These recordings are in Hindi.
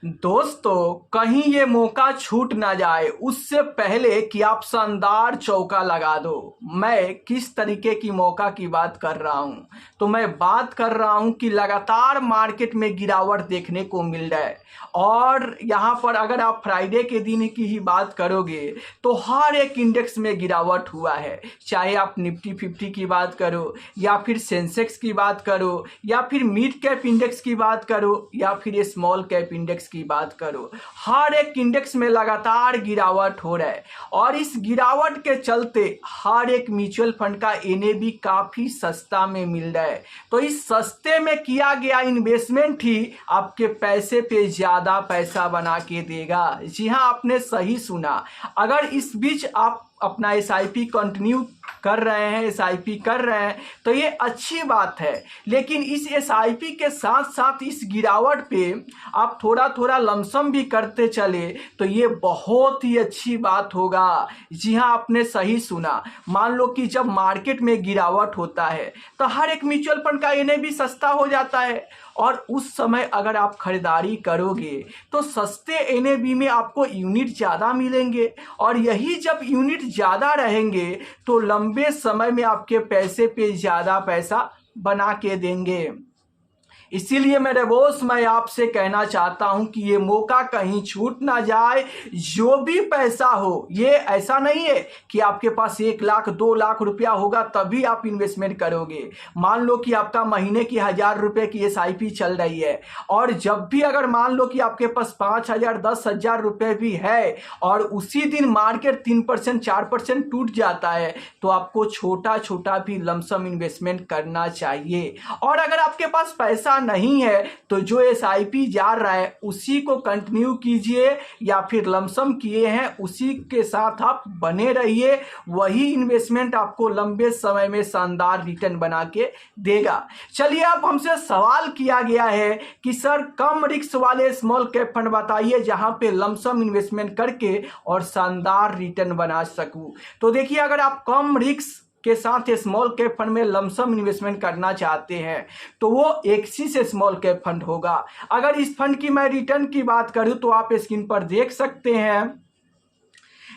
दोस्तों, कहीं ये मौका छूट ना जाए उससे पहले कि आप शानदार चौका लगा दो। मैं किस तरीके की मौका की बात कर रहा हूं? तो मैं बात कर रहा हूं कि लगातार मार्केट में गिरावट देखने को मिल रहा है। और यहां पर अगर आप फ्राइडे के दिन की ही बात करोगे तो हर एक इंडेक्स में गिरावट हुआ है। चाहे आप निफ्टी 50 की बात करो, या फिर सेंसेक्स की बात करो, या फिर मिड कैप इंडेक्स की बात करो, या फिर स्मॉल कैप इंडेक्स की बात करो, हर एक इंडेक्स में लगातार गिरावट हो रहा है। और इस गिरावट के चलते हर एक म्यूचुअल फंड का एनएवी काफी सस्ता में मिल रहा है। तो इस सस्ते में किया गया इन्वेस्टमेंट ही आपके पैसे पे ज्यादा पैसा बना के देगा। जी हाँ, आपने सही सुना। अगर इस बीच आप अपना एसआईपी कंटिन्यू कर रहे हैं, एसआईपी कर रहे हैं, तो ये अच्छी बात है। लेकिन इस एसआईपी के साथ साथ इस गिरावट पे आप थोड़ा थोड़ा लमसम भी करते चले तो ये बहुत ही अच्छी बात होगा। जी हाँ, आपने सही सुना। मान लो कि जब मार्केट में गिरावट होता है तो हर एक म्यूचुअल फंड का एनएवी सस्ता हो जाता है। और उस समय अगर आप खरीदारी करोगे तो सस्ते एनएवी में आपको यूनिट ज़्यादा मिलेंगे। और यही जब यूनिट ज़्यादा रहेंगे तो लंबे समय में आपके पैसे पे ज़्यादा पैसा बना के देंगे। इसीलिए मेरे बॉस, मैं आपसे कहना चाहता हूं कि ये मौका कहीं छूट ना जाए। जो भी पैसा हो, ये ऐसा नहीं है कि आपके पास 1 लाख 2 लाख रुपया होगा तभी आप इन्वेस्टमेंट करोगे। मान लो कि आपका महीने की 1000 रुपये की एसआईपी चल रही है, और जब भी अगर मान लो कि आपके पास 5000 10,000 रुपये भी है और उसी दिन मार्केट 3% 4% टूट जाता है, तो आपको छोटा छोटा भी लमसम इन्वेस्टमेंट करना चाहिए। और अगर आपके पास पैसा नहीं है तो जो एसआईपी जा रहा है उसी को कंटिन्यू कीजिए, या फिर लमसम किए हैं उसी के साथ आप बने रहिए। वही इन्वेस्टमेंट आपको लंबे समय में शानदार रिटर्न बना के देगा। चलिए, अब हमसे सवाल किया गया है कि सर कम रिस्क वाले स्मॉल कैप फंड बताइए जहां पे लमसम इन्वेस्टमेंट करके और शानदार रिटर्न बना सकूं। तो देखिए, अगर आप कम रिस्क के साथ स्मॉल कैप फंड में लमसम इन्वेस्टमेंट करना चाहते हैं तो वो एक्सिस स्मॉल कैप फंड होगा। अगर इस फंड की मैं रिटर्न की बात करूं तो आप स्क्रीन पर देख सकते हैं,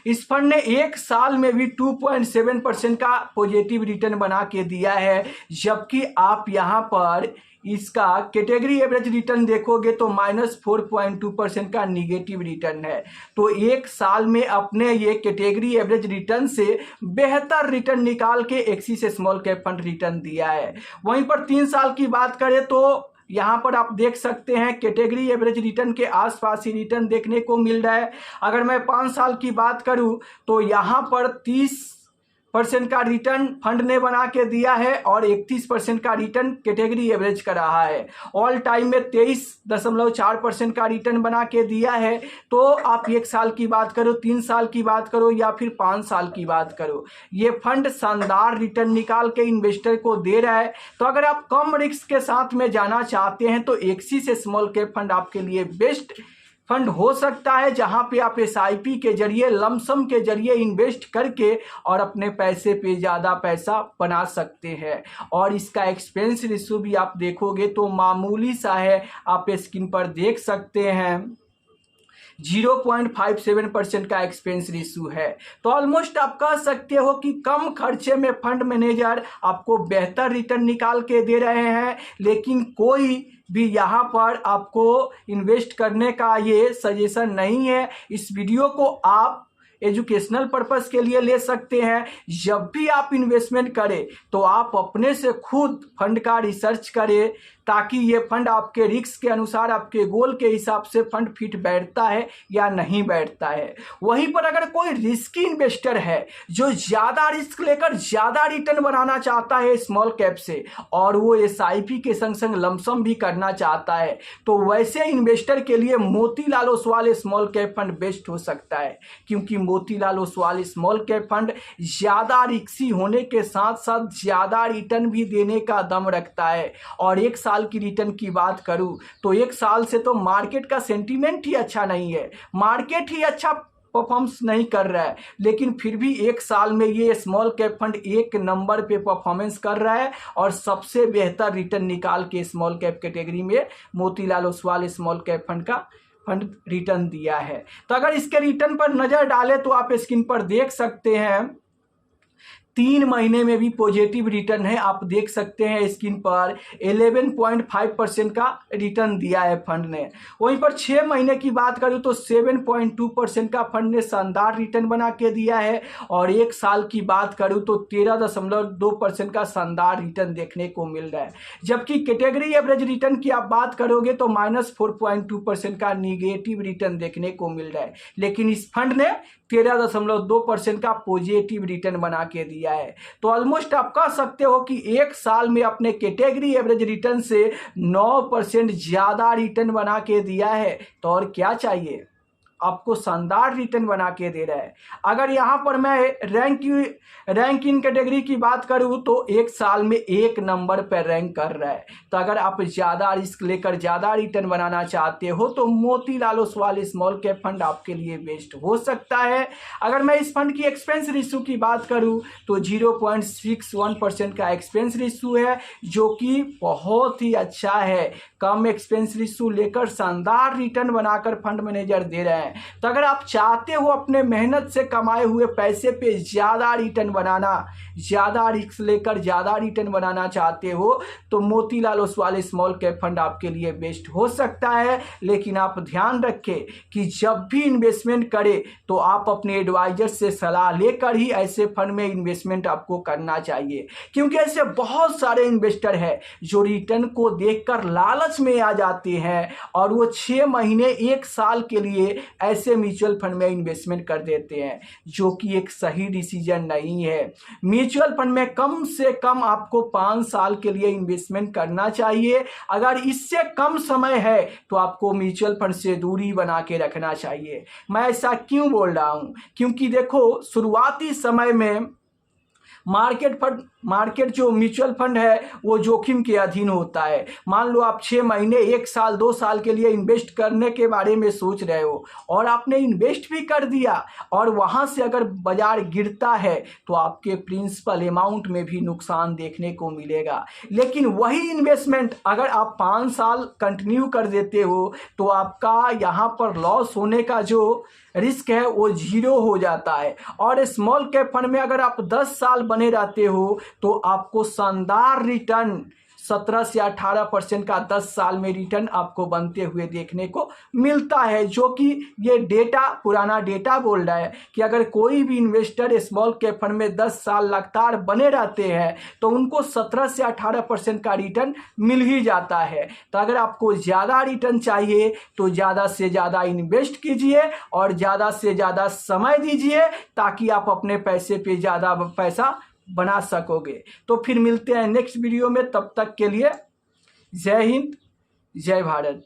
इस फंड ने 1 साल में भी 2.7% का पॉजिटिव रिटर्न बना के दिया है। जबकि आप यहां पर इसका कैटेगरी एवरेज रिटर्न देखोगे तो -4.2% का निगेटिव रिटर्न है। तो 1 साल में अपने ये कैटेगरी एवरेज रिटर्न से बेहतर रिटर्न निकाल के axis small cap fund return दिया है। वहीं पर 3 साल की बात करें तो यहाँ पर आप देख सकते हैं कैटेगरी एवरेज रिटर्न के आसपास ही रिटर्न देखने को मिल रहा है। अगर मैं 5 साल की बात करूं तो यहाँ पर 30% का रिटर्न फंड ने बना के दिया है और 31% का रिटर्न कैटेगरी एवरेज का रहा है। ऑल टाइम में 23.4% का रिटर्न बना के दिया है। तो आप 1 साल की बात करो, 3 साल की बात करो, या फिर 5 साल की बात करो, ये फंड शानदार रिटर्न निकाल के इन्वेस्टर को दे रहा है। तो अगर आप कम रिस्क के साथ में जाना चाहते हैं तो एक्सिस स्मॉल कैप फंड आपके लिए बेस्ट फंड हो सकता है, जहां पे आप एसआईपी के जरिए लमसम के जरिए इन्वेस्ट करके और अपने पैसे पे ज़्यादा पैसा बना सकते हैं। और इसका एक्सपेंस रेशियो भी आप देखोगे तो मामूली सा है, आप स्क्रीन पर देख सकते हैं 0.57% का एक्सपेंस रेशियो है। तो ऑलमोस्ट आप कह सकते हो कि कम खर्चे में फंड मैनेजर आपको बेहतर रिटर्न निकाल के दे रहे हैं। लेकिन कोई भी यहाँ पर आपको इन्वेस्ट करने का ये सजेशन नहीं है। इस वीडियो को आप एजुकेशनल पर्पस के लिए ले सकते हैं। जब भी आप इन्वेस्टमेंट करें तो आप अपने से खुद फंड का रिसर्च करें, ताकि ये फंड आपके रिस्क के अनुसार, आपके गोल के हिसाब से फंड फिट बैठता है या नहीं बैठता है। वहीं पर अगर कोई रिस्की इन्वेस्टर है जो ज़्यादा रिस्क लेकर ज़्यादा रिटर्न बनाना चाहता है स्मॉल कैप से, और वो एसआईपी के संग संग लमसम भी करना चाहता है, तो वैसे इन्वेस्टर के लिए Motilal Oswal small cap fund best हो सकता है। क्योंकि Motilal Oswal small cap fund ज़्यादा रिस्की होने के साथ साथ ज़्यादा रिटर्न भी देने का दम रखता है। और 1 साल की रिटर्न की बात करूं तो 1 साल से तो मार्केट का सेंटीमेंट ही अच्छा नहीं है, मार्केट ही अच्छा परफॉर्मेंस नहीं कर रहा है। लेकिन फिर भी 1 साल में ये स्मॉल कैप फंड 1 नंबर पे परफॉर्मेंस कर रहा है और सबसे बेहतर रिटर्न निकाल के स्मॉल कैप कैटेगरी में Motilal Oswal small cap fund का फंड रिटर्न दिया है। तो अगर इसके रिटर्न पर नज़र डालें तो आप स्क्रीन पर देख सकते हैं 3 महीने में भी पॉजिटिव रिटर्न है। आप देख सकते हैं स्क्रीन पर 11.5% का रिटर्न दिया है फंड ने। वहीं पर 6 महीने की बात करूं तो 7.2% का फंड ने शानदार रिटर्न बना के दिया है, और 1 साल की बात करूं तो 13.2% का शानदार रिटर्न देखने को मिल रहा है। जबकि कैटेगरी एवरेज रिटर्न की आप बात करोगे तो -4.2% का निगेटिव रिटर्न देखने को मिल रहा है, लेकिन इस फंड ने 13.2% का पॉजिटिव रिटर्न बना के दिया है। तो ऑलमोस्ट आप कह सकते हो कि 1 साल में अपने कैटेगरी एवरेज रिटर्न से 9% ज़्यादा रिटर्न बना के दिया है। तो और क्या चाहिए, आपको शानदार रिटर्न बना के दे रहा है। अगर यहाँ पर मैं रैंक इन कैटेगरी की बात करूँ तो 1 साल में 1 नंबर पर रैंक कर रहा है। तो अगर आप ज़्यादा रिस्क लेकर ज़्यादा रिटर्न बनाना चाहते हो तो Motilal Oswal small cap fund आपके लिए बेस्ट हो सकता है। अगर मैं इस फंड की एक्सपेंस रेशियो की बात करूँ तो 0.61% का एक्सपेंस रेशियो है, जो कि बहुत ही अच्छा है। कम एक्सपेंस रेशियो लेकर शानदार रिटर्न बनाकर फंड मैनेजर दे रहे हैं। तो अगर आप चाहते हो अपने मेहनत से कमाए हुए पैसे पे ज़्यादा रिटर्न बनाना, ज़्यादा रिस्क लेकर ज़्यादा रिटर्न बनाना चाहते हो तो Motilal Oswal small cap fund आपके लिए बेस्ट हो सकता है। लेकिन आप ध्यान रखें कि जब भी इन्वेस्टमेंट करें तो आप अपने एडवाइजर से सलाह लेकर ही ऐसे फंड में इन्वेस्टमेंट आपको करना चाहिए, क्योंकि ऐसे बहुत सारे इन्वेस्टर हैं जो रिटर्न को देखकर लालच में आ जाते हैं और वो 6 महीने 1 साल के लिए ऐसे म्यूचुअल फंड में इन्वेस्टमेंट कर देते हैं, जो कि एक सही डिसीजन नहीं है। म्यूचुअल फंड में कम से कम आपको 5 साल के लिए इन्वेस्टमेंट करना चाहिए। अगर इससे कम समय है तो आपको म्यूचुअल फंड से दूरी बना के रखना चाहिए। मैं ऐसा क्यों बोल रहा हूं, क्योंकि देखो शुरुआती समय में मार्केट जो म्यूचुअल फंड है वो जोखिम के अधीन होता है। मान लो आप 6 महीने 1 साल 2 साल के लिए इन्वेस्ट करने के बारे में सोच रहे हो और आपने इन्वेस्ट भी कर दिया, और वहां से अगर बाजार गिरता है तो आपके प्रिंसिपल अमाउंट में भी नुकसान देखने को मिलेगा। लेकिन वही इन्वेस्टमेंट अगर आप 5 साल कंटिन्यू कर देते हो तो आपका यहाँ पर लॉस होने का जो रिस्क है वो 0 हो जाता है। और स्मॉल कैप फंड में अगर आप 10 साल बने रहते हो तो आपको शानदार रिटर्न 17 से 18% का 10 साल में रिटर्न आपको बनते हुए देखने को मिलता है, जो कि ये डेटा पुराना डेटा बोल रहा है कि अगर कोई भी इन्वेस्टर स्मॉल कैप फंड में 10 साल लगातार बने रहते हैं तो उनको 17 से 18% का रिटर्न मिल ही जाता है। तो अगर आपको ज़्यादा रिटर्न चाहिए तो ज़्यादा से ज़्यादा इन्वेस्ट कीजिए और ज़्यादा से ज़्यादा समय दीजिए, ताकि आप अपने पैसे पे ज़्यादा पैसा बना सकोगे। तो फिर मिलते हैं नेक्स्ट वीडियो में, तब तक के लिए जय हिंद, जय भारत।